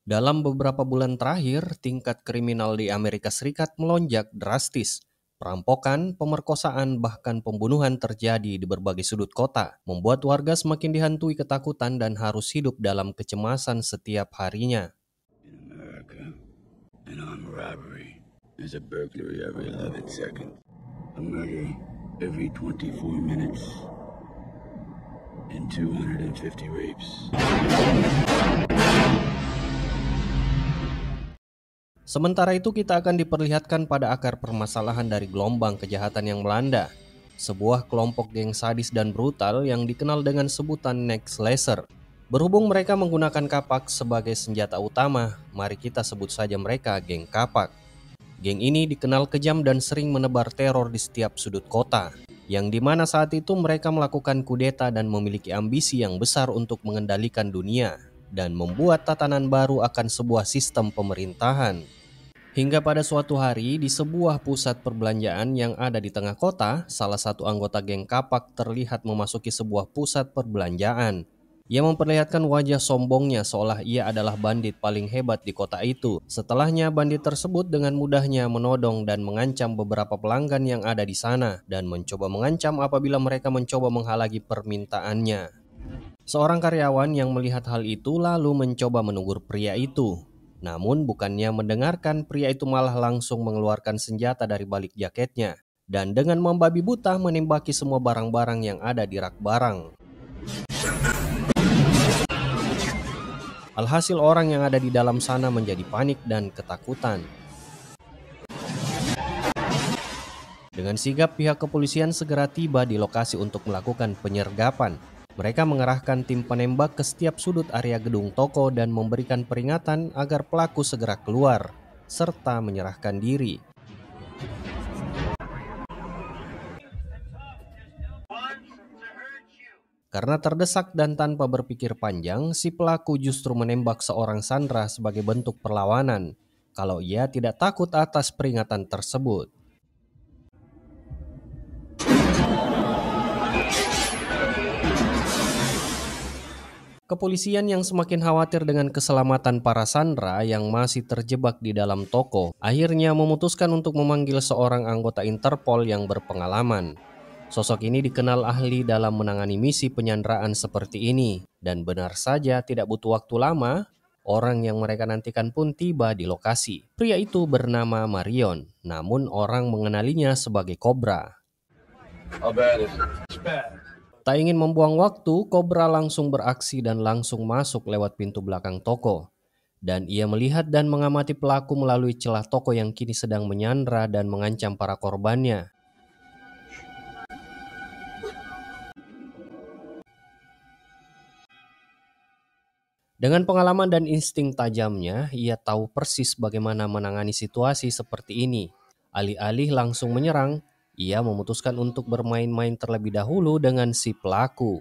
Dalam beberapa bulan terakhir, tingkat kriminal di Amerika Serikat melonjak drastis. Perampokan, pemerkosaan, bahkan pembunuhan terjadi di berbagai sudut kota, membuat warga semakin dihantui ketakutan dan harus hidup dalam kecemasan setiap harinya. In America, an armed robbery is a burglary every 11 seconds, a murder every 24 minutes, and 250 rapes. Sementara itu kita akan diperlihatkan pada akar permasalahan dari gelombang kejahatan yang melanda. Sebuah kelompok geng sadis dan brutal yang dikenal dengan sebutan neck slasher. Berhubung mereka menggunakan kapak sebagai senjata utama, mari kita sebut saja mereka geng kapak. Geng ini dikenal kejam dan sering menebar teror di setiap sudut kota, yang dimana saat itu mereka melakukan kudeta dan memiliki ambisi yang besar untuk mengendalikan dunia dan membuat tatanan baru akan sebuah sistem pemerintahan. Hingga pada suatu hari di sebuah pusat perbelanjaan yang ada di tengah kota, salah satu anggota geng kapak terlihat memasuki sebuah pusat perbelanjaan. Ia memperlihatkan wajah sombongnya seolah ia adalah bandit paling hebat di kota itu. Setelahnya bandit tersebut dengan mudahnya menodong dan mengancam beberapa pelanggan yang ada di sana dan mencoba mengancam apabila mereka mencoba menghalangi permintaannya. Seorang karyawan yang melihat hal itu lalu mencoba menegur pria itu. Namun bukannya mendengarkan, pria itu malah langsung mengeluarkan senjata dari balik jaketnya dan dengan membabi buta menembaki semua barang-barang yang ada di rak barang. Alhasil orang yang ada di dalam sana menjadi panik dan ketakutan. Dengan sigap pihak kepolisian segera tiba di lokasi untuk melakukan penyergapan. Mereka mengerahkan tim penembak ke setiap sudut area gedung toko dan memberikan peringatan agar pelaku segera keluar, serta menyerahkan diri. Karena terdesak dan tanpa berpikir panjang, si pelaku justru menembak seorang sandera sebagai bentuk perlawanan, kalau ia tidak takut atas peringatan tersebut. Kepolisian yang semakin khawatir dengan keselamatan para sandera yang masih terjebak di dalam toko, akhirnya memutuskan untuk memanggil seorang anggota Interpol yang berpengalaman. Sosok ini dikenal ahli dalam menangani misi penyanderaan seperti ini, dan benar saja tidak butuh waktu lama, orang yang mereka nantikan pun tiba di lokasi. Pria itu bernama Marion, namun orang mengenalinya sebagai Cobra. Tak ingin membuang waktu, Cobra langsung beraksi dan langsung masuk lewat pintu belakang toko. Dan ia melihat dan mengamati pelaku melalui celah toko yang kini sedang menyandra dan mengancam para korbannya. Dengan pengalaman dan insting tajamnya, ia tahu persis bagaimana menangani situasi seperti ini. Alih-alih langsung menyerang, ia memutuskan untuk bermain-main terlebih dahulu dengan si pelaku.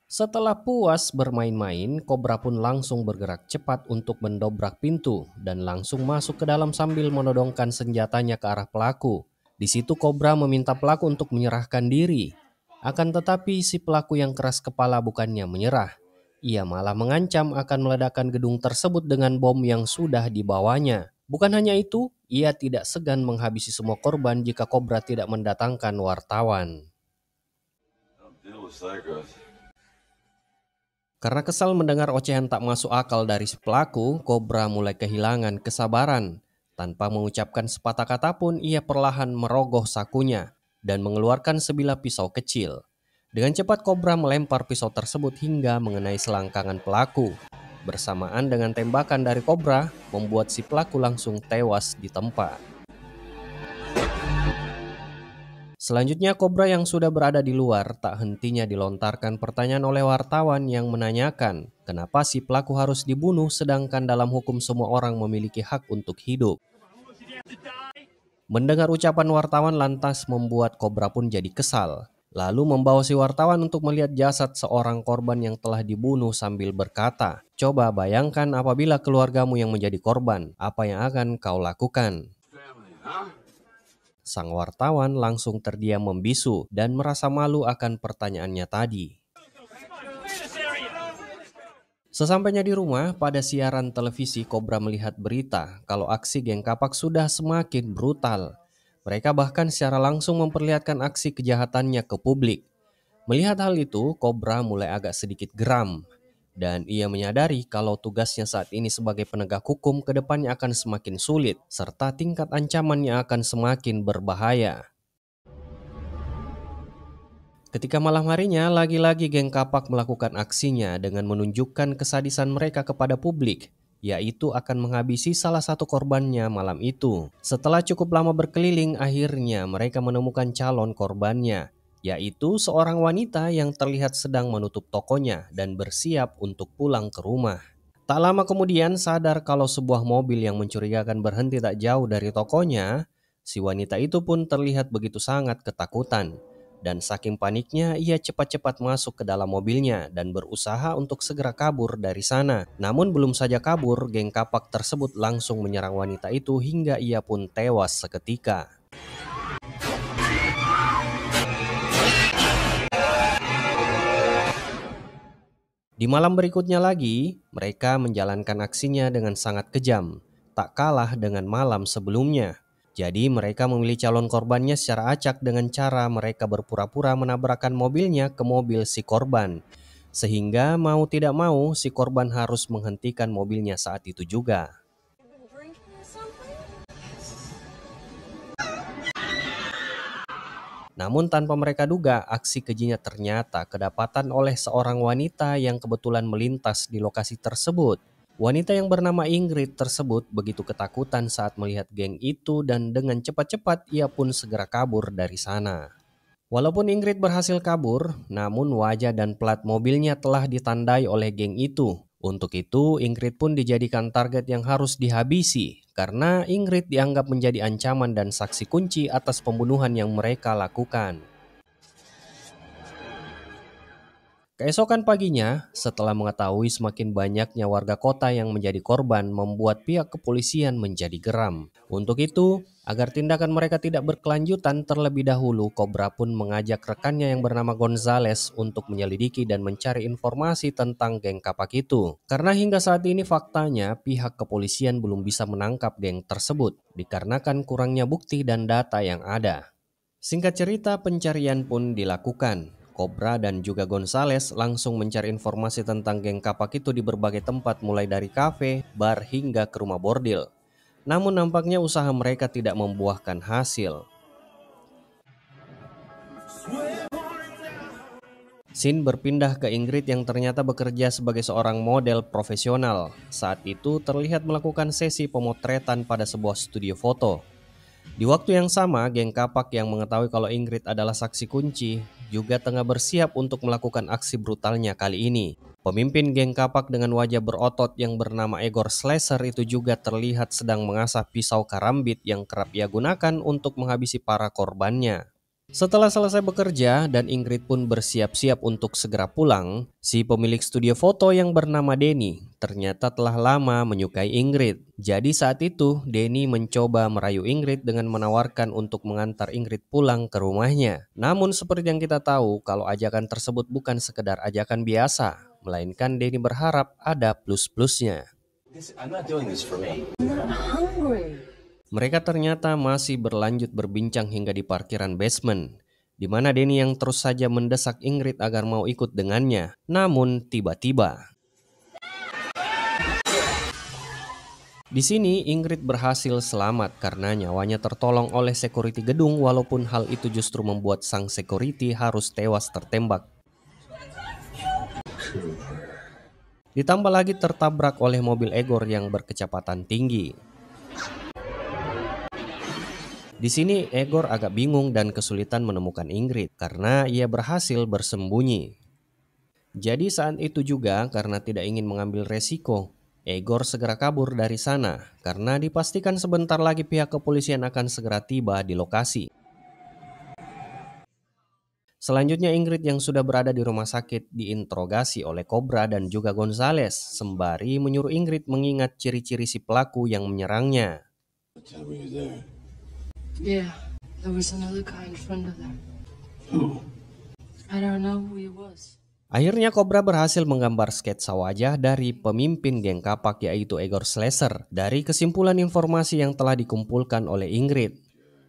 Setelah puas bermain-main, Cobra pun langsung bergerak cepat untuk mendobrak pintu dan langsung masuk ke dalam sambil menodongkan senjatanya ke arah pelaku. Di situ Cobra meminta pelaku untuk menyerahkan diri. Akan tetapi si pelaku yang keras kepala bukannya menyerah. Ia malah mengancam akan meledakkan gedung tersebut dengan bom yang sudah dibawanya. Bukan hanya itu, ia tidak segan menghabisi semua korban jika Cobra tidak mendatangkan wartawan. Karena kesal mendengar ocehan tak masuk akal dari si pelaku, Cobra mulai kehilangan kesabaran. Tanpa mengucapkan sepatah kata pun, ia perlahan merogoh sakunya dan mengeluarkan sebilah pisau kecil. Dengan cepat Cobra melempar pisau tersebut hingga mengenai selangkangan pelaku. Bersamaan dengan tembakan dari Cobra, membuat si pelaku langsung tewas di tempat. Selanjutnya Cobra yang sudah berada di luar tak hentinya dilontarkan pertanyaan oleh wartawan yang menanyakan kenapa si pelaku harus dibunuh sedangkan dalam hukum semua orang memiliki hak untuk hidup. Mendengar ucapan wartawan lantas membuat Cobra pun jadi kesal. Lalu membawa si wartawan untuk melihat jasad seorang korban yang telah dibunuh sambil berkata, "Coba bayangkan apabila keluargamu yang menjadi korban, apa yang akan kau lakukan?" Sang wartawan langsung terdiam membisu dan merasa malu akan pertanyaannya tadi. Sesampainya di rumah, pada siaran televisi Cobra melihat berita kalau aksi geng kapak sudah semakin brutal. Mereka bahkan secara langsung memperlihatkan aksi kejahatannya ke publik. Melihat hal itu, Cobra mulai agak sedikit geram. Dan ia menyadari kalau tugasnya saat ini sebagai penegak hukum ke depannya akan semakin sulit, serta tingkat ancamannya akan semakin berbahaya. Ketika malam harinya, lagi-lagi geng kapak melakukan aksinya dengan menunjukkan kesadisan mereka kepada publik, yaitu akan menghabisi salah satu korbannya malam itu. Setelah cukup lama berkeliling, akhirnya mereka menemukan calon korbannya, yaitu seorang wanita yang terlihat sedang menutup tokonya dan bersiap untuk pulang ke rumah. Tak lama kemudian sadar kalau sebuah mobil yang mencurigakan berhenti tak jauh dari tokonya, si wanita itu pun terlihat begitu sangat ketakutan. Dan saking paniknya, ia cepat-cepat masuk ke dalam mobilnya dan berusaha untuk segera kabur dari sana. Namun belum saja kabur, geng kapak tersebut langsung menyerang wanita itu hingga ia pun tewas seketika. Di malam berikutnya lagi, mereka menjalankan aksinya dengan sangat kejam, tak kalah dengan malam sebelumnya. Jadi mereka memilih calon korbannya secara acak dengan cara mereka berpura-pura menabrakkan mobilnya ke mobil si korban. Sehingga mau tidak mau si korban harus menghentikan mobilnya saat itu juga. Namun tanpa mereka duga, aksi kejinya ternyata kedapatan oleh seorang wanita yang kebetulan melintas di lokasi tersebut. Wanita yang bernama Ingrid tersebut begitu ketakutan saat melihat geng itu dan dengan cepat-cepat ia pun segera kabur dari sana. Walaupun Ingrid berhasil kabur, namun wajah dan plat mobilnya telah ditandai oleh geng itu. Untuk itu, Ingrid pun dijadikan target yang harus dihabisi karena Ingrid dianggap menjadi ancaman dan saksi kunci atas pembunuhan yang mereka lakukan. Keesokan paginya, setelah mengetahui semakin banyaknya warga kota yang menjadi korban, membuat pihak kepolisian menjadi geram. Untuk itu, agar tindakan mereka tidak berkelanjutan terlebih dahulu, Cobra pun mengajak rekannya yang bernama Gonzales untuk menyelidiki dan mencari informasi tentang geng kapak itu. Karena hingga saat ini faktanya pihak kepolisian belum bisa menangkap geng tersebut, dikarenakan kurangnya bukti dan data yang ada. Singkat cerita, pencarian pun dilakukan. Cobra dan juga Gonzales langsung mencari informasi tentang geng kapak itu di berbagai tempat mulai dari kafe, bar hingga ke rumah bordil. Namun nampaknya usaha mereka tidak membuahkan hasil. Scene berpindah ke Ingrid yang ternyata bekerja sebagai seorang model profesional. Saat itu terlihat melakukan sesi pemotretan pada sebuah studio foto. Di waktu yang sama, geng kapak yang mengetahui kalau Ingrid adalah saksi kunci juga tengah bersiap untuk melakukan aksi brutalnya kali ini. Pemimpin geng kapak dengan wajah berotot yang bernama Igor Slasher itu juga terlihat sedang mengasah pisau karambit yang kerap ia gunakan untuk menghabisi para korbannya. Setelah selesai bekerja dan Ingrid pun bersiap-siap untuk segera pulang, si pemilik studio foto yang bernama Denny ternyata telah lama menyukai Ingrid. Jadi saat itu Denny mencoba merayu Ingrid dengan menawarkan untuk mengantar Ingrid pulang ke rumahnya. Namun seperti yang kita tahu kalau ajakan tersebut bukan sekedar ajakan biasa, melainkan Denny berharap ada plus-plusnya. Mereka ternyata masih berlanjut berbincang hingga di parkiran basement, di mana Denny yang terus saja mendesak Ingrid agar mau ikut dengannya. Namun tiba-tiba di sini Ingrid berhasil selamat karena nyawanya tertolong oleh security gedung, walaupun hal itu justru membuat sang security harus tewas tertembak. Ditambah lagi tertabrak oleh mobil Igor yang berkecepatan tinggi. Di sini Igor agak bingung dan kesulitan menemukan Ingrid karena ia berhasil bersembunyi. Jadi saat itu juga karena tidak ingin mengambil resiko, Igor segera kabur dari sana karena dipastikan sebentar lagi pihak kepolisian akan segera tiba di lokasi. Selanjutnya Ingrid yang sudah berada di rumah sakit diinterogasi oleh Cobra dan juga Gonzales sembari menyuruh Ingrid mengingat ciri-ciri si pelaku yang menyerangnya. Tell me you're there. Yeah, There was another guy in front of them. Who? I don't know who he was. Akhirnya Cobra berhasil menggambar sketsa wajah dari pemimpin geng kapak yaitu Igor Schlesser dari kesimpulan informasi yang telah dikumpulkan oleh Ingrid.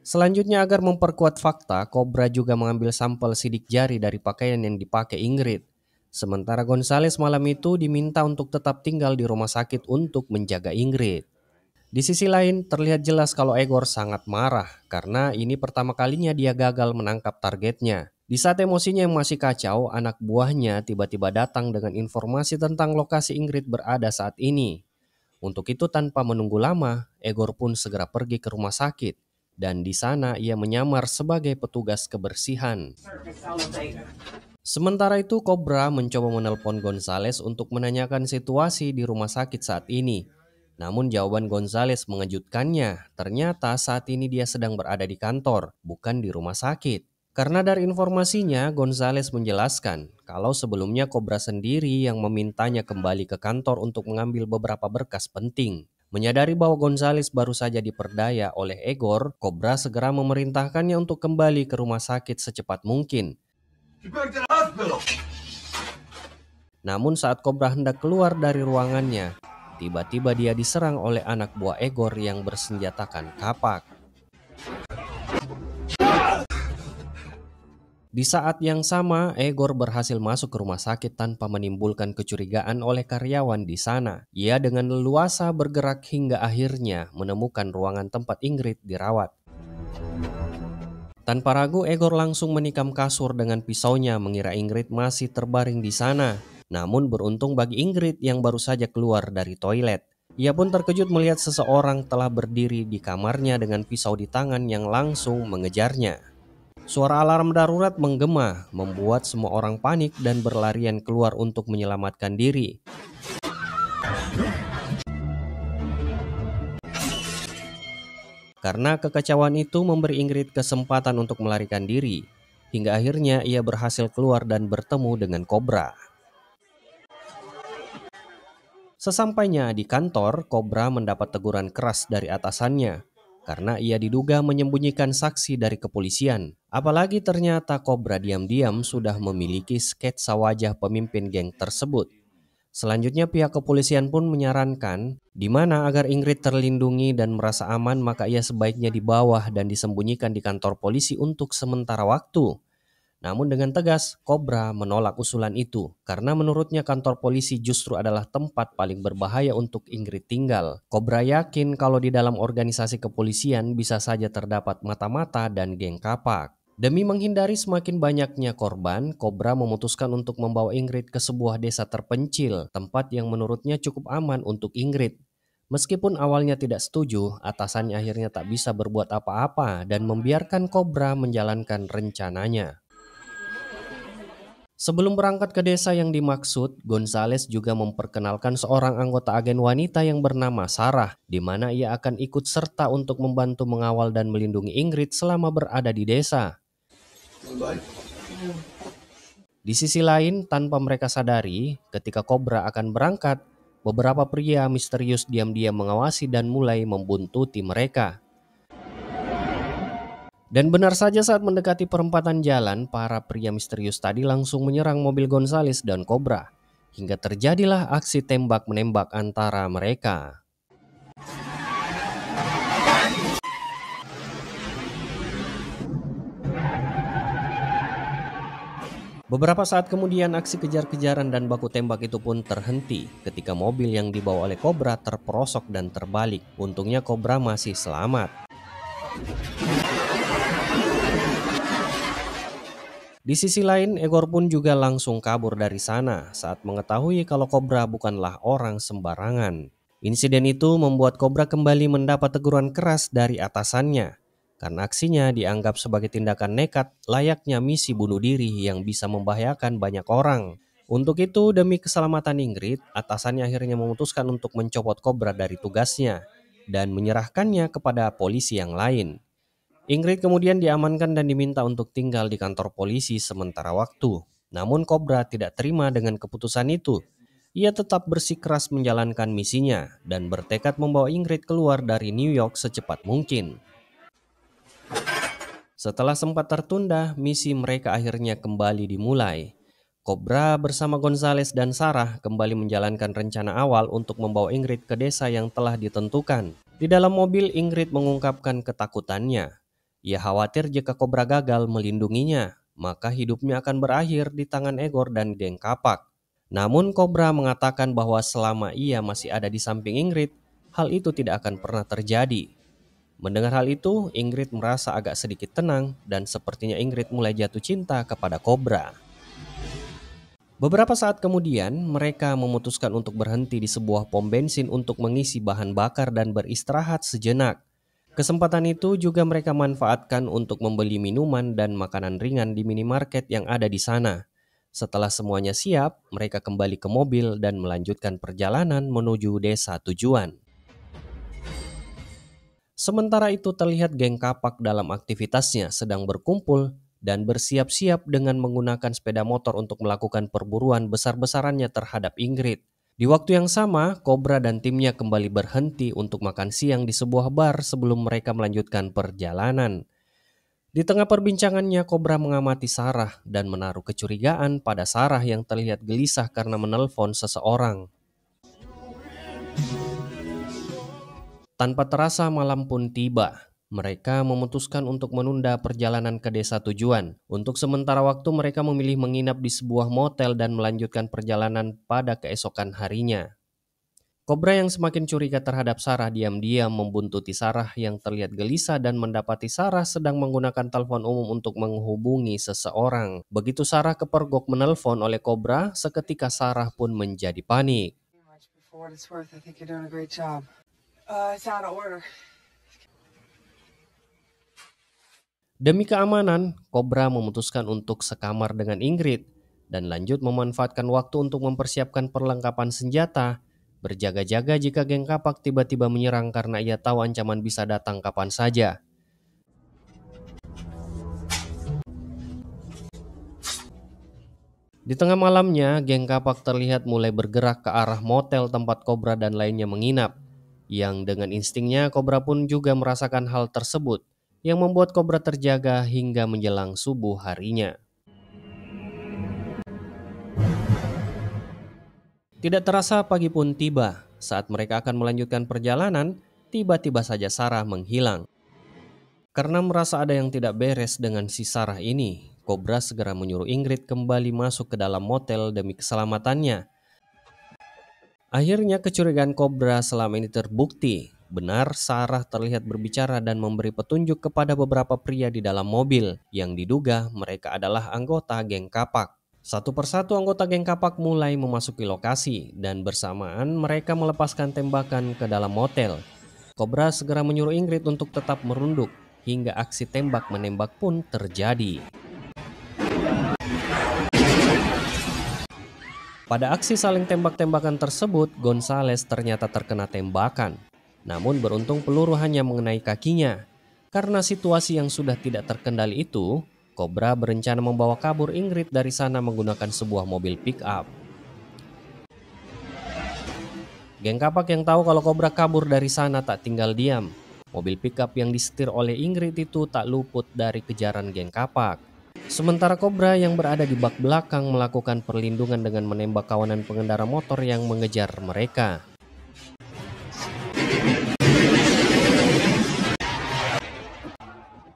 Selanjutnya agar memperkuat fakta, Cobra juga mengambil sampel sidik jari dari pakaian yang dipakai Ingrid. Sementara Gonzales malam itu diminta untuk tetap tinggal di rumah sakit untuk menjaga Ingrid. Di sisi lain, terlihat jelas kalau Igor sangat marah karena ini pertama kalinya dia gagal menangkap targetnya. Di saat emosinya yang masih kacau, anak buahnya tiba-tiba datang dengan informasi tentang lokasi Ingrid berada saat ini. Untuk itu tanpa menunggu lama, Igor pun segera pergi ke rumah sakit. Dan di sana ia menyamar sebagai petugas kebersihan. Sementara itu Cobra mencoba menelpon Gonzales untuk menanyakan situasi di rumah sakit saat ini. Namun jawaban Gonzales mengejutkannya. Ternyata saat ini dia sedang berada di kantor, bukan di rumah sakit. Karena dari informasinya, Gonzales menjelaskan kalau sebelumnya Cobra sendiri yang memintanya kembali ke kantor untuk mengambil beberapa berkas penting. Menyadari bahwa Gonzales baru saja diperdaya oleh Igor, Cobra segera memerintahkannya untuk kembali ke rumah sakit secepat mungkin. Namun saat Cobra hendak keluar dari ruangannya, tiba-tiba dia diserang oleh anak buah Igor yang bersenjatakan kapak. Di saat yang sama, Igor berhasil masuk ke rumah sakit tanpa menimbulkan kecurigaan oleh karyawan di sana. Ia dengan leluasa bergerak hingga akhirnya menemukan ruangan tempat Ingrid dirawat. Tanpa ragu, Igor langsung menikam kasur dengan pisaunya mengira Ingrid masih terbaring di sana. Namun beruntung bagi Ingrid yang baru saja keluar dari toilet. Ia pun terkejut melihat seseorang telah berdiri di kamarnya dengan pisau di tangan yang langsung mengejarnya. Suara alarm darurat menggema, membuat semua orang panik dan berlarian keluar untuk menyelamatkan diri. Karena kekacauan itu memberi Ingrid kesempatan untuk melarikan diri, hingga akhirnya ia berhasil keluar dan bertemu dengan Cobra. Sesampainya di kantor, Cobra mendapat teguran keras dari atasannya. Karena ia diduga menyembunyikan saksi dari kepolisian. Apalagi ternyata Cobra diam-diam sudah memiliki sketsa wajah pemimpin geng tersebut. Selanjutnya pihak kepolisian pun menyarankan di mana agar Ingrid terlindungi dan merasa aman maka ia sebaiknya dibawa dan disembunyikan di kantor polisi untuk sementara waktu. Namun dengan tegas, Cobra menolak usulan itu karena menurutnya kantor polisi justru adalah tempat paling berbahaya untuk Ingrid tinggal. Cobra yakin kalau di dalam organisasi kepolisian bisa saja terdapat mata-mata dan geng kapak. Demi menghindari semakin banyaknya korban, Cobra memutuskan untuk membawa Ingrid ke sebuah desa terpencil, tempat yang menurutnya cukup aman untuk Ingrid. Meskipun awalnya tidak setuju, atasannya akhirnya tak bisa berbuat apa-apa dan membiarkan Cobra menjalankan rencananya. Sebelum berangkat ke desa yang dimaksud, Gonzales juga memperkenalkan seorang anggota agen wanita yang bernama Sarah, di mana ia akan ikut serta untuk membantu mengawal dan melindungi Ingrid selama berada di desa. Di sisi lain, tanpa mereka sadari, ketika Cobra akan berangkat, beberapa pria misterius diam-diam mengawasi dan mulai membuntuti mereka. Dan benar saja saat mendekati perempatan jalan, para pria misterius tadi langsung menyerang mobil Gonzales dan Cobra. Hingga terjadilah aksi tembak-menembak antara mereka. Beberapa saat kemudian aksi kejar-kejaran dan baku tembak itu pun terhenti ketika mobil yang dibawa oleh Cobra terperosok dan terbalik. Untungnya Cobra masih selamat. Di sisi lain, Igor pun juga langsung kabur dari sana saat mengetahui kalau Cobra bukanlah orang sembarangan. Insiden itu membuat Cobra kembali mendapat teguran keras dari atasannya karena aksinya dianggap sebagai tindakan nekat layaknya misi bunuh diri yang bisa membahayakan banyak orang. Untuk itu, demi keselamatan Ingrid, atasannya akhirnya memutuskan untuk mencopot Cobra dari tugasnya dan menyerahkannya kepada polisi yang lain. Ingrid kemudian diamankan dan diminta untuk tinggal di kantor polisi sementara waktu. Namun Cobra tidak terima dengan keputusan itu. Ia tetap bersikeras menjalankan misinya dan bertekad membawa Ingrid keluar dari New York secepat mungkin. Setelah sempat tertunda, misi mereka akhirnya kembali dimulai. Cobra bersama Gonzales dan Sarah kembali menjalankan rencana awal untuk membawa Ingrid ke desa yang telah ditentukan. Di dalam mobil, Ingrid mengungkapkan ketakutannya. Ia khawatir jika Cobra gagal melindunginya, maka hidupnya akan berakhir di tangan Egor dan geng kapak. Namun Cobra mengatakan bahwa selama ia masih ada di samping Ingrid, hal itu tidak akan pernah terjadi. Mendengar hal itu, Ingrid merasa agak sedikit tenang dan sepertinya Ingrid mulai jatuh cinta kepada Cobra. Beberapa saat kemudian, mereka memutuskan untuk berhenti di sebuah pom bensin untuk mengisi bahan bakar dan beristirahat sejenak. Kesempatan itu juga mereka manfaatkan untuk membeli minuman dan makanan ringan di minimarket yang ada di sana. Setelah semuanya siap, mereka kembali ke mobil dan melanjutkan perjalanan menuju desa tujuan. Sementara itu terlihat geng kapak dalam aktivitasnya sedang berkumpul dan bersiap-siap dengan menggunakan sepeda motor untuk melakukan perburuan besar-besarannya terhadap Ingrid. Di waktu yang sama, Cobra dan timnya kembali berhenti untuk makan siang di sebuah bar sebelum mereka melanjutkan perjalanan. Di tengah perbincangannya, Cobra mengamati Sarah dan menaruh kecurigaan pada Sarah yang terlihat gelisah karena menelpon seseorang. Tanpa terasa malam pun tiba. Mereka memutuskan untuk menunda perjalanan ke desa tujuan. Untuk sementara waktu mereka memilih menginap di sebuah motel dan melanjutkan perjalanan pada keesokan harinya. Cobra yang semakin curiga terhadap Sarah diam-diam membuntuti Sarah yang terlihat gelisah dan mendapati Sarah sedang menggunakan telepon umum untuk menghubungi seseorang. Begitu Sarah kepergok menelpon oleh Cobra, seketika Sarah pun menjadi panik. Demi keamanan, Cobra memutuskan untuk sekamar dengan Ingrid dan lanjut memanfaatkan waktu untuk mempersiapkan perlengkapan senjata, berjaga-jaga jika geng kapak tiba-tiba menyerang karena ia tahu ancaman bisa datang kapan saja. Di tengah malamnya, geng kapak terlihat mulai bergerak ke arah motel tempat Cobra dan lainnya menginap. Yang dengan instingnya, Cobra pun juga merasakan hal tersebut, yang membuat Cobra terjaga hingga menjelang subuh harinya. Tidak terasa pagi pun tiba. Saat mereka akan melanjutkan perjalanan, tiba-tiba saja Sarah menghilang. Karena merasa ada yang tidak beres dengan si Sarah ini, Cobra segera menyuruh Ingrid kembali masuk ke dalam motel demi keselamatannya. Akhirnya kecurigaan Cobra selama ini terbukti. Benar, Sarah terlihat berbicara dan memberi petunjuk kepada beberapa pria di dalam mobil yang diduga mereka adalah anggota geng kapak. Satu persatu anggota geng kapak mulai memasuki lokasi dan bersamaan mereka melepaskan tembakan ke dalam motel. Cobra segera menyuruh Ingrid untuk tetap merunduk hingga aksi tembak-menembak pun terjadi. Pada aksi saling tembak-tembakan tersebut, Gonzales ternyata terkena tembakan. Namun beruntung peluru hanya mengenai kakinya. Karena situasi yang sudah tidak terkendali itu, Cobra berencana membawa kabur Ingrid dari sana menggunakan sebuah mobil pick-up. Geng kapak yang tahu kalau Cobra kabur dari sana tak tinggal diam. Mobil pick-up yang disetir oleh Ingrid itu tak luput dari kejaran geng kapak. Sementara Cobra yang berada di bak belakang melakukan perlindungan dengan menembak kawanan pengendara motor yang mengejar mereka.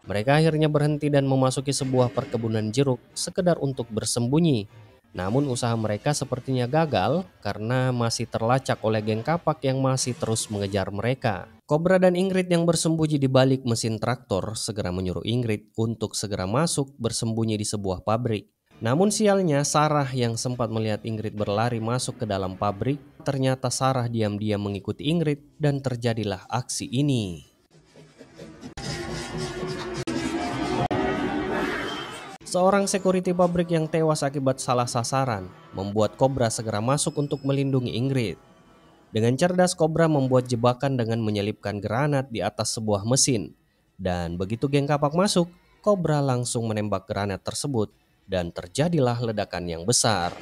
Mereka akhirnya berhenti dan memasuki sebuah perkebunan jeruk sekedar untuk bersembunyi. Namun usaha mereka sepertinya gagal karena masih terlacak oleh geng kapak yang masih terus mengejar mereka. Cobra dan Ingrid yang bersembunyi di balik mesin traktor segera menyuruh Ingrid untuk segera masuk bersembunyi di sebuah pabrik. Namun sialnya, Sarah yang sempat melihat Ingrid berlari masuk ke dalam pabrik, ternyata Sarah diam-diam mengikuti Ingrid dan terjadilah aksi ini. Seorang security pabrik yang tewas akibat salah sasaran membuat Cobra segera masuk untuk melindungi Ingrid. Dengan cerdas, Cobra membuat jebakan dengan menyelipkan granat di atas sebuah mesin. Dan begitu geng kapak masuk, Cobra langsung menembak granat tersebut dan terjadilah ledakan yang besar.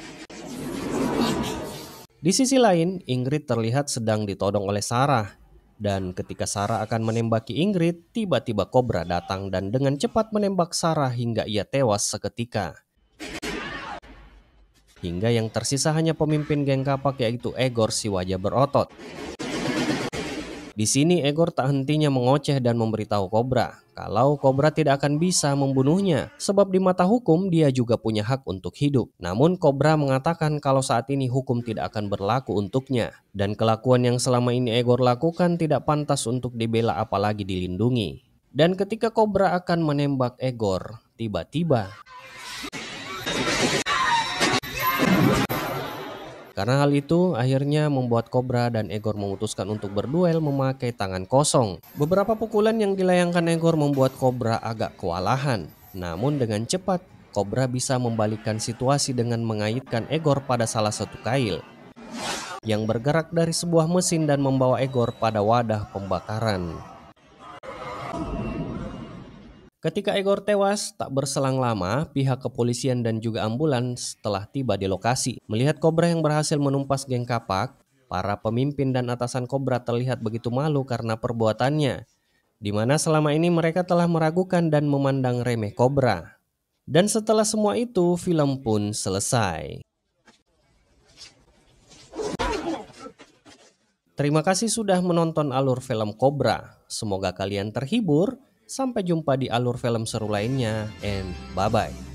Di sisi lain, Ingrid terlihat sedang ditodong oleh Sarah. Dan ketika Sarah akan menembaki Ingrid, tiba-tiba Cobra datang dan dengan cepat menembak Sarah hingga ia tewas seketika. Hingga yang tersisa hanya pemimpin geng kapak yaitu Egor si wajah berotot. Di sini Egor tak hentinya mengoceh dan memberitahu Cobra kalau Cobra tidak akan bisa membunuhnya sebab di mata hukum dia juga punya hak untuk hidup. Namun Cobra mengatakan kalau saat ini hukum tidak akan berlaku untuknya dan kelakuan yang selama ini Egor lakukan tidak pantas untuk dibela apalagi dilindungi. Dan ketika Cobra akan menembak Egor, tiba-tiba karena hal itu akhirnya membuat Cobra dan Egor memutuskan untuk berduel memakai tangan kosong. Beberapa pukulan yang dilayangkan Egor membuat Cobra agak kewalahan. Namun dengan cepat Cobra bisa membalikkan situasi dengan mengaitkan Egor pada salah satu kail yang bergerak dari sebuah mesin dan membawa Egor pada wadah pembakaran. Ketika Egor tewas, tak berselang lama, pihak kepolisian dan juga ambulans telah tiba di lokasi. Melihat Cobra yang berhasil menumpas geng kapak, para pemimpin dan atasan Cobra terlihat begitu malu karena perbuatannya, di mana selama ini mereka telah meragukan dan memandang remeh Cobra. Dan setelah semua itu, film pun selesai. Terima kasih sudah menonton alur film Cobra. Semoga kalian terhibur. Sampai jumpa di alur film seru lainnya, and bye-bye.